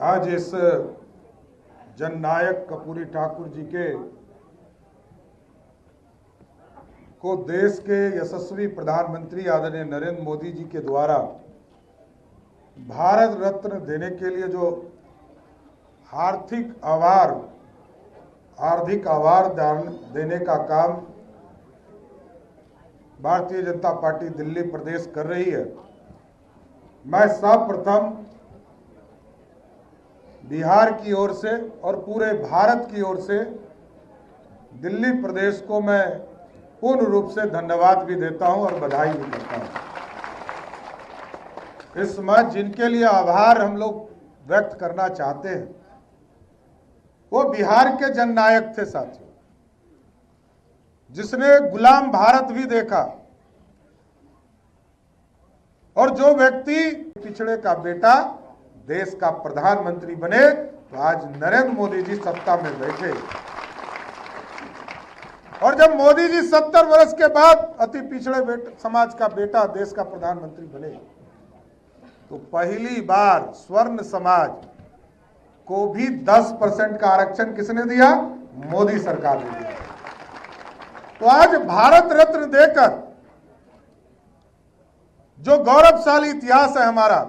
आज इस जननायक कर्पूरी ठाकुर जी को देश के यशस्वी प्रधानमंत्री आदरणीय नरेंद्र मोदी जी के द्वारा भारत रत्न देने के लिए जो आर्थिक आभार देने का काम भारतीय जनता पार्टी दिल्ली प्रदेश कर रही है। मैं सर्वप्रथम बिहार की ओर से और पूरे भारत की ओर से दिल्ली प्रदेश को मैं पूर्ण रूप से धन्यवाद भी देता हूं और बधाई भी देता हूं। इस समय जिनके लिए आभार हम लोग व्यक्त करना चाहते हैं वो बिहार के जननायक थे साथियों, जिसने गुलाम भारत भी देखा और जो व्यक्ति पिछड़े का बेटा देश का प्रधानमंत्री बने तो आज नरेंद्र मोदी जी सत्ता में बैठे। और जब मोदी जी 70 वर्ष के बाद अति पिछड़े समाज का बेटा देश का प्रधानमंत्री बने तो पहली बार स्वर्ण समाज को भी 10% का आरक्षण किसने दिया? मोदी सरकार ने दिया। तो आज भारत रत्न देकर जो गौरवशाली इतिहास है हमारा,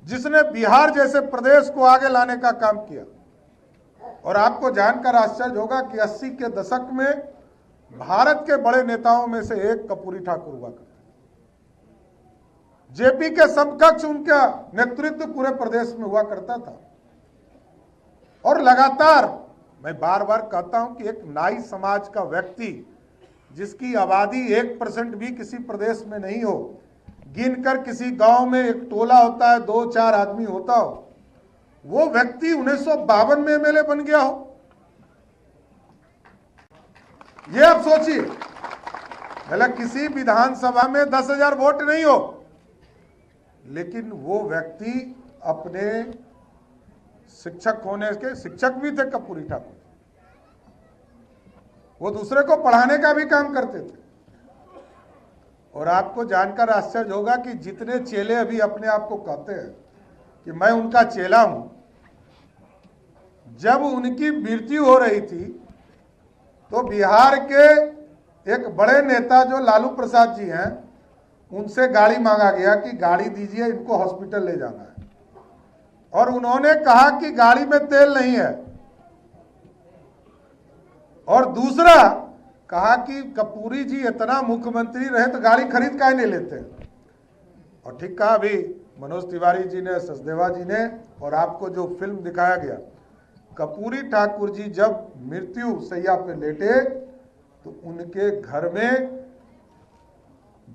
जिसने बिहार जैसे प्रदेश को आगे लाने का काम किया। और आपको जानकर आश्चर्य होगा कि 80 के दशक में भारत के बड़े नेताओं में से एक कर्पूरी ठाकुर हुआ करते, जेपी के समकक्ष उनका नेतृत्व पूरे प्रदेश में हुआ करता था। और लगातार मैं बार बार कहता हूं कि एक नाई समाज का व्यक्ति जिसकी आबादी 1% भी किसी प्रदेश में नहीं हो, गिनकर किसी गांव में एक टोला होता है, 2-4 आदमी होता हो, वो व्यक्ति 1952 में एमएलए बन गया हो। ये आप सोचिए, भले किसी विधानसभा में 10,000 वोट नहीं हो, लेकिन वो व्यक्ति अपने शिक्षक होने के शिक्षक भी थे कर्पूरी ठाकुर। वो दूसरे को पढ़ाने का भी काम करते थे। और आपको जानकर आश्चर्य होगा कि जितने चेले अभी अपने आप को कहते हैं कि मैं उनका चेला हूं, जब उनकी मृत्यु हो रही थी तो बिहार के एक बड़े नेता जो लालू प्रसाद जी हैं, उनसे गाड़ी मांगा गया कि गाड़ी दीजिए, इनको हॉस्पिटल ले जाना है। और उन्होंने कहा कि गाड़ी में तेल नहीं है। और दूसरा कहा कि कर्पूरी जी इतना मुख्यमंत्री रहे तो गाड़ी खरीद काहे नहीं लेते। और ठीक कहा अभी मनोज तिवारी जी ने, सचदेवा जी ने, और आपको जो फिल्म दिखाया गया, कर्पूरी ठाकुर जी जब मृत्यु शैया पे लेटे तो उनके घर में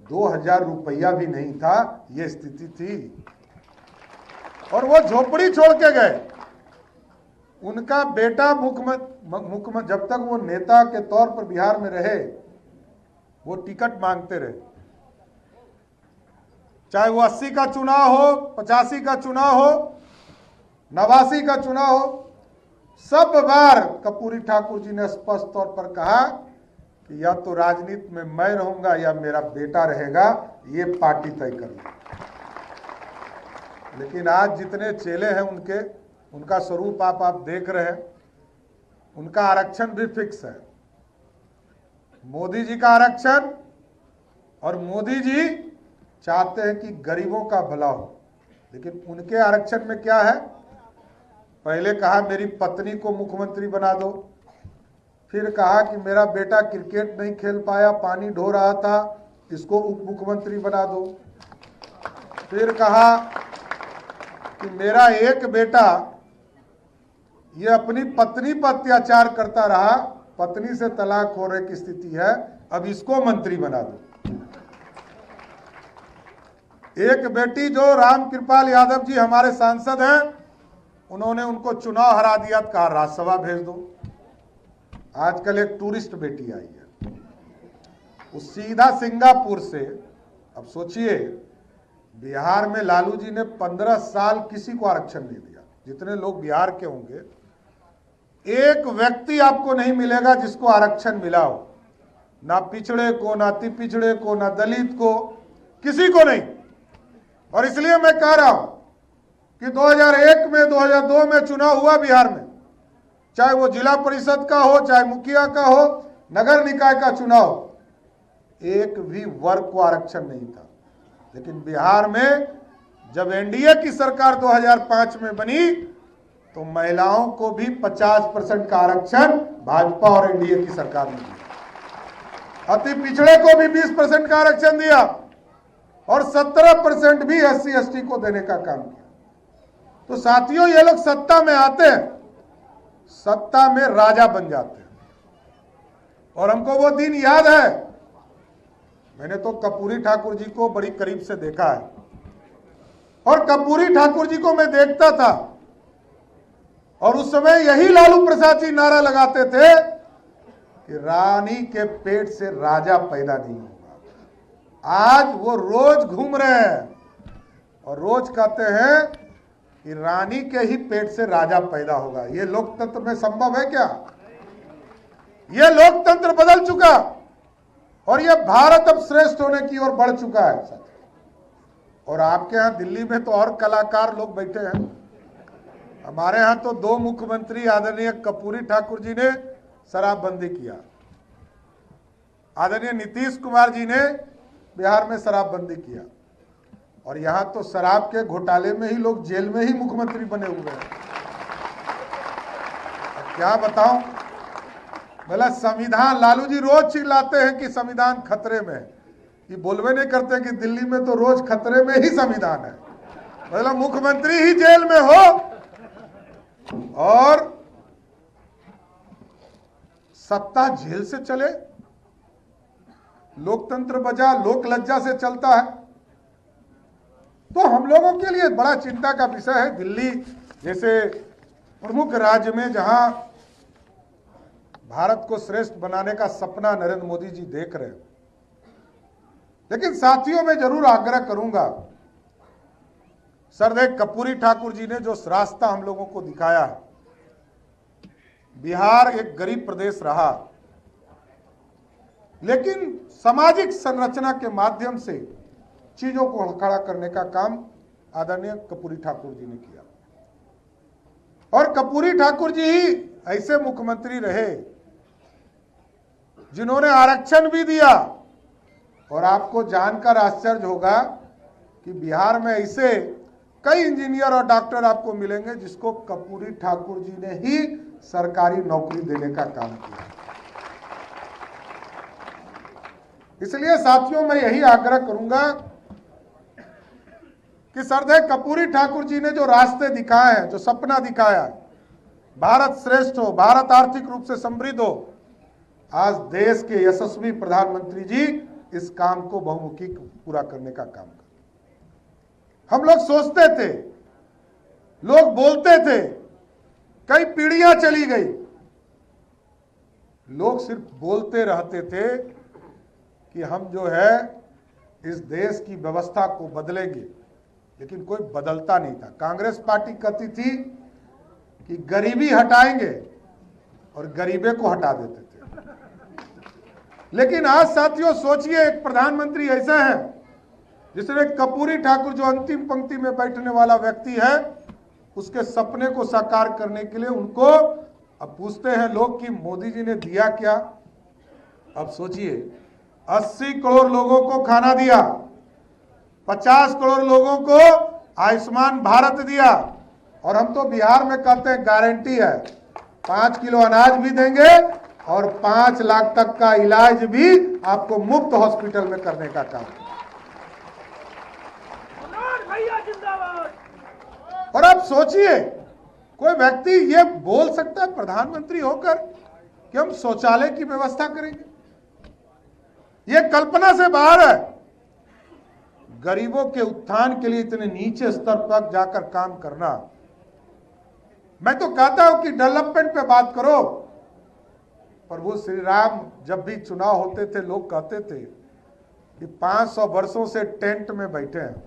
2,000 रुपया भी नहीं था, ये स्थिति थी। और वो झोपड़ी छोड़ के गए। उनका बेटा मुख्यमंत्री जब तक वो नेता के तौर पर बिहार में रहे, वो टिकट मांगते रहे, चाहे वो 80 का चुनाव हो, 85 का चुनाव हो, 89 का चुनाव हो, सब बार कर्पूरी ठाकुर जी ने स्पष्ट तौर पर कहा कि या तो राजनीति में मैं रहूंगा या मेरा बेटा रहेगा, ये पार्टी तय कर ले। लेकिन आज जितने चेले हैं उनका स्वरूप आप देख रहे हैं। उनका आरक्षण भी फिक्स है, मोदी जी का आरक्षण। और मोदी जी चाहते हैं कि गरीबों का भला हो, लेकिन उनके आरक्षण में क्या है? पहले कहा मेरी पत्नी को मुख्यमंत्री बना दो, फिर कहा कि मेरा बेटा क्रिकेट नहीं खेल पाया, पानी ढो रहा था, इसको उप मुख्यमंत्री बना दो, फिर कहा कि मेरा एक बेटा ये अपनी पत्नी पर अत्याचार करता रहा, पत्नी से तलाक होने की स्थिति है, अब इसको मंत्री बना दो। एक बेटी जो राम कृपाल यादव जी हमारे सांसद हैं, उन्होंने उनको चुनाव हरा दिया, कहा राज्यसभा भेज दो। आजकल एक टूरिस्ट बेटी आई है, वो सीधा सिंगापुर से। अब सोचिए, बिहार में लालू जी ने 15 साल किसी को आरक्षण नहीं दिया। जितने लोग बिहार के होंगे, एक व्यक्ति आपको नहीं मिलेगा जिसको आरक्षण मिला हो, ना पिछड़े को, ना अति पिछड़े को, ना दलित को, किसी को नहीं। और इसलिए मैं कह रहा हूं कि 2001 में 2002 में चुनाव हुआ बिहार में, चाहे वो जिला परिषद का हो, चाहे मुखिया का हो, नगर निकाय का चुनाव, एक भी वर्ग को आरक्षण नहीं था। लेकिन बिहार में जब एनडीए की सरकार 2005 में बनी तो महिलाओं को भी 50% का आरक्षण भाजपा और एनडीए की सरकार ने दिया। अति पिछड़े को भी 20% का आरक्षण दिया और 17% भी SC ST को देने का काम किया। तो साथियों, ये लोग सत्ता में आते हैं, सत्ता में राजा बन जाते हैं। और हमको वो दिन याद है, मैंने तो कर्पूरी ठाकुर जी को बड़ी करीब से देखा है और कर्पूरी ठाकुर जी को मैं देखता था और उस समय यही लालू प्रसाद जी नारा लगाते थे कि रानी के पेट से राजा पैदा नहीं होगा। आज वो रोज घूम रहे हैं और रोज कहते हैं कि रानी के ही पेट से राजा पैदा होगा। ये लोकतंत्र में संभव है क्या? ये लोकतंत्र बदल चुका और ये भारत अब श्रेष्ठ होने की ओर बढ़ चुका है। और आपके यहाँ दिल्ली में तो और कलाकार लोग बैठे हैं। हमारे यहाँ तो 2 मुख्यमंत्री आदरणीय कर्पूरी ठाकुर जी ने शराबबंदी किया, आदरणीय नीतीश कुमार जी ने बिहार में शराबबंदी किया और यहाँ तो शराब के घोटाले में ही लोग जेल में ही मुख्यमंत्री बने हुए हैं। क्या बताऊं, बोला संविधान, लालू जी रोज चिल्लाते हैं कि संविधान खतरे में है, ये बोलवे नहीं करते कि दिल्ली में तो रोज खतरे में ही संविधान है। बोला मुख्यमंत्री ही जेल में हो और सत्ता जेल से चले, लोकतंत्र बजा लोक लज्जा से चलता है। तो हम लोगों के लिए बड़ा चिंता का विषय है। दिल्ली जैसे प्रमुख राज्य में जहां भारत को श्रेष्ठ बनाने का सपना नरेंद्र मोदी जी देख रहे हैं, लेकिन साथियों मैं जरूर आग्रह करूंगा, सरदेव कर्पूरी ठाकुर जी ने जो रास्ता हम लोगों को दिखाया है, बिहार एक गरीब प्रदेश रहा, लेकिन सामाजिक संरचना के माध्यम से चीजों को खड़ा करने का काम आदरणीय कर्पूरी ठाकुर जी ने किया। और कर्पूरी ठाकुर जी ही ऐसे मुख्यमंत्री रहे जिन्होंने आरक्षण भी दिया। और आपको जानकर आश्चर्य होगा कि बिहार में ऐसे कई इंजीनियर और डॉक्टर आपको मिलेंगे जिसको कर्पूरी ठाकुर जी ने ही सरकारी नौकरी देने का काम किया। इसलिए साथियों मैं यही आग्रह करूंगा कि सरदेव कर्पूरी ठाकुर जी ने जो रास्ते दिखाए हैं, जो सपना दिखाया, भारत श्रेष्ठ हो, भारत आर्थिक रूप से समृद्ध हो, आज देश के यशस्वी प्रधानमंत्री जी इस काम को बहुमुखी पूरा करने का काम कर। हम लोग सोचते थे, लोग बोलते थे, कई पीढ़ियां चली गई, लोग सिर्फ बोलते रहते थे कि हम जो है इस देश की व्यवस्था को बदलेंगे, लेकिन कोई बदलता नहीं था। कांग्रेस पार्टी कहती थी कि गरीबी हटाएंगे और गरीबे को हटा देते थे। लेकिन आज साथियों सोचिए, एक प्रधानमंत्री ऐसा है जिसने कर्पूरी ठाकुर जो अंतिम पंक्ति में बैठने वाला व्यक्ति है, उसके सपने को साकार करने के लिए उनको अब पूछते हैं लोग कि मोदी जी ने दिया क्या। अब सोचिए, 80 करोड़ लोगों को खाना दिया, 50 करोड़ लोगों को आयुष्मान भारत दिया, और हम तो बिहार में कहते हैं गारंटी है, 5 किलो अनाज भी देंगे और 5 लाख तक का इलाज भी आपको मुफ्त हॉस्पिटल में करने का काम। और आप सोचिए, कोई व्यक्ति ये बोल सकता है प्रधानमंत्री होकर कि हम शौचालय की व्यवस्था करेंगे? ये कल्पना से बाहर है। गरीबों के उत्थान के लिए इतने नीचे स्तर तक जाकर काम करना। मैं तो कहता हूं कि डेवलपमेंट पे बात करो। प्रभु श्री राम जब भी चुनाव होते थे, लोग कहते थे कि 500 वर्षों से टेंट में बैठे हैं।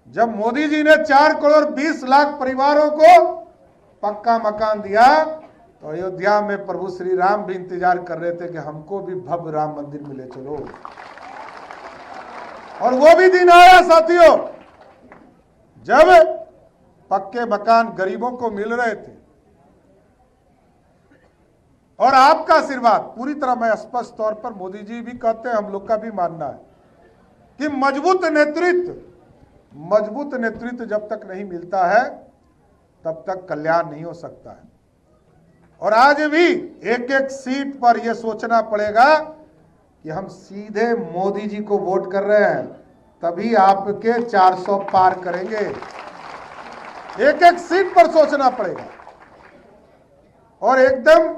जब मोदी जी ने 4 करोड़ 20 लाख परिवारों को पक्का मकान दिया, तो अयोध्या में प्रभु श्री राम भी इंतजार कर रहे थे कि हमको भी भव्य राम मंदिर मिले, चलो। और वो भी दिन आया साथियों, जब पक्के मकान गरीबों को मिल रहे थे। और आपका आशीर्वाद पूरी तरह, मैं स्पष्ट तौर पर मोदी जी भी कहते हैं, हम लोग का भी मानना है कि मजबूत नेतृत्व जब तक नहीं मिलता है तब तक कल्याण नहीं हो सकता है। और आज भी एक एक सीट पर यह सोचना पड़ेगा कि हम सीधे मोदी जी को वोट कर रहे हैं, तभी आपके 400 पार करेंगे। एक एक सीट पर सोचना पड़ेगा। और एकदम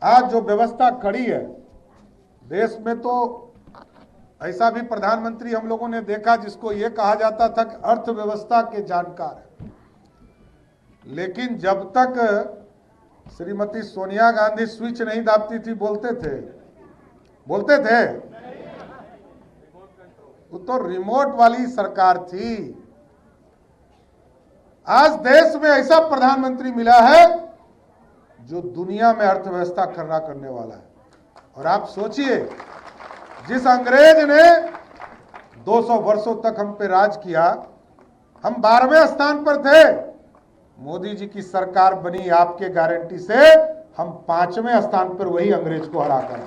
आज जो व्यवस्था खड़ी है देश में, तो ऐसा भी प्रधानमंत्री हम लोगों ने देखा जिसको ये कहा जाता था कि अर्थव्यवस्था के जानकार है, लेकिन जब तक श्रीमती सोनिया गांधी स्विच नहीं दाबती थी बोलते थे वो तो रिमोट वाली सरकार थी। आज देश में ऐसा प्रधानमंत्री मिला है जो दुनिया में अर्थव्यवस्था खड़ा करने वाला है। और आप सोचिए, जिस अंग्रेज ने 200 वर्षों तक हम पे राज किया, हम 12वें स्थान पर थे। मोदी जी की सरकार बनी आपके गारंटी से हम 5वें स्थान पर वही अंग्रेज को हरा कर